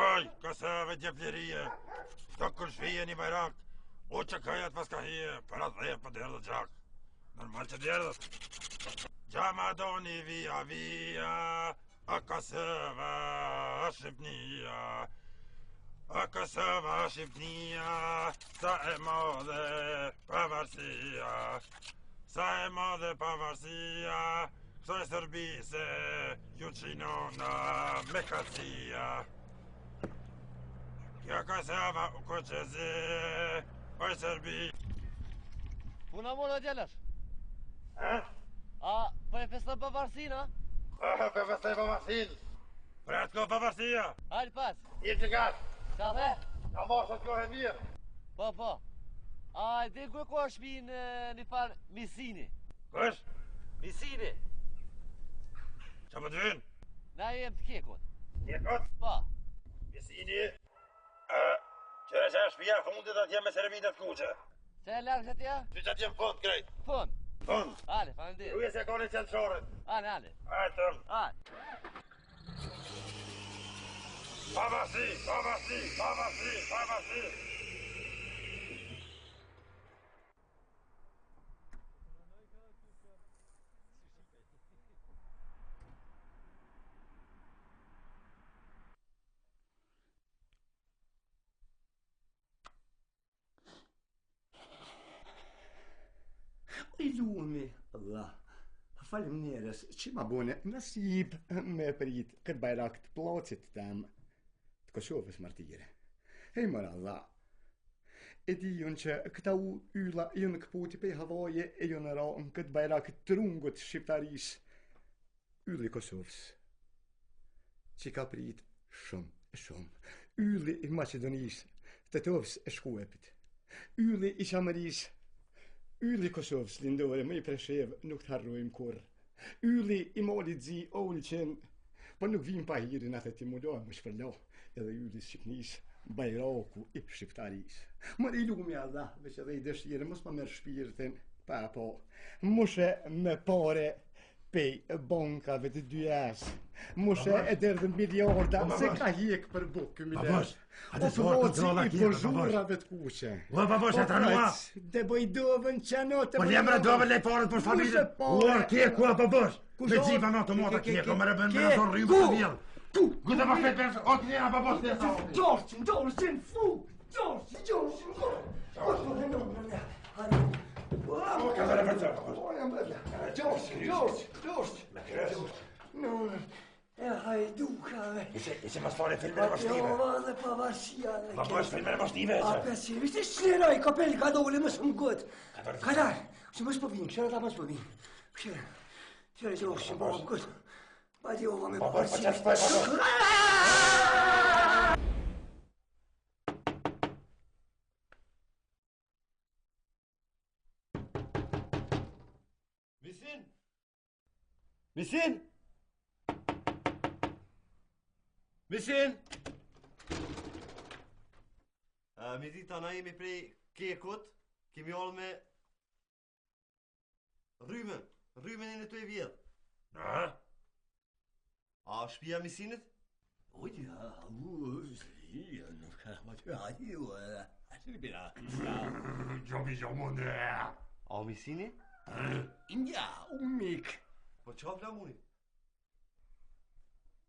Oj, kasave djeplerie. Sto kërshvije një bajrak. O që kajat pas ka hije, për atë dhe për derdhë gjak. Normal që derdhët. Gjama doni via via, a kasava Shqipnia. A kasava Shqipnia, sa e madhe pavarësia. Sa e madhe pavarësia, kësaj Serbise, ju qinona me kacia. Kja kasava u koqeze, oj Serbi. Puna mona djelash? Ha? A, po e festën pavarësin, a? Për festoj pavarësin. Për atë ko pavarësia. Hajde pas. Jep që gatë. Qa the? Ka mosët kohë e mirë. Po. A, dhe ku e ko është shpinë një farë Misini? Kësh? Misini. Qa më të vynë? Na jem të kekot. Kekot? Po. Misini. Qëre që është pia fundit atje me servitet kuqe. Se e larkë që tja? Ty që atje më fund krejt. Fund. Fund. Ale, falendir. Ruje se koni qëndëshorit. Ale. Ajtëm. Ale. Pavarësi. I lumi, Allah, falim njerës që ma bune nasib me prit këtë bajrak të plocit tem të Kosovës martire. Hej mërë Allah, e di jun që këta ylla jun këputi pe havoje e jun ra në këtë bajrak të rungut shqiptaris ylli Kosovës që ka prit shumë. Ylli i Macedonis, të tovës e Shkuepit, ylli i Shamëris, ylli Kosovës lindore, më i Preshev, nuk të harrojmë kur. Ylli i Molit Zi, Olqen, po nuk vim pa hirin atë ti mulloh, më shpërlo, edhe ylli Shqipnis, bajraku i Shqiptaris. Më i lumi Allah, veç edhe i dëshirë, mos ma merë shpirtin, pa po, mushe me pare pej bankave të dyjas, mushe e derdhën miliarda, se ka hjek për bukë miliard. O përvoci i përzhurave të kuqe. O babosh e të nua. Dhe bëjdovën që anote... Po jemre dove le parët për familjen. O kjeku a babosh. Me gjipa në automata kjeku, me rebën me nëzor rrimë të vjellë. Gëtë më fletë përse, o të njëra babosh të jesë. Gjorqin, fu! Gjorqin! O ka zare për të Gjorq! Me kërës. E hajdukave. Ishe mas fare filmere mashtive. Jo, dhe pavarësia në kërë. Babosh filmere mashtive A eqe. përsi, vishte shleraj, kapel ka dole më shumë gëtë. Kadar, që më s'povinë, këshera ta më s'povinë. Këshera, që është që më gëtë. Pa di ova me Babosh, pa qenë shpaj, babosh. Misin! Mi dita na jemi prej kekut, kemi allë me rrymen e në të e vjedh. A shpia misinit? A misini? Ja, umik. Po qa flamuni?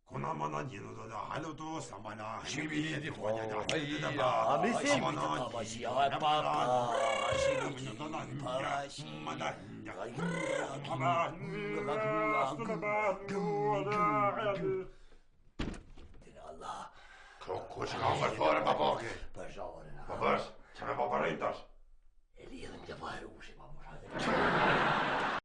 Kona mana njënë do da halo to, sa mana shqimili di fonja da A misin? Kërë që ka më fërë babake. Babash, që me babarin tash.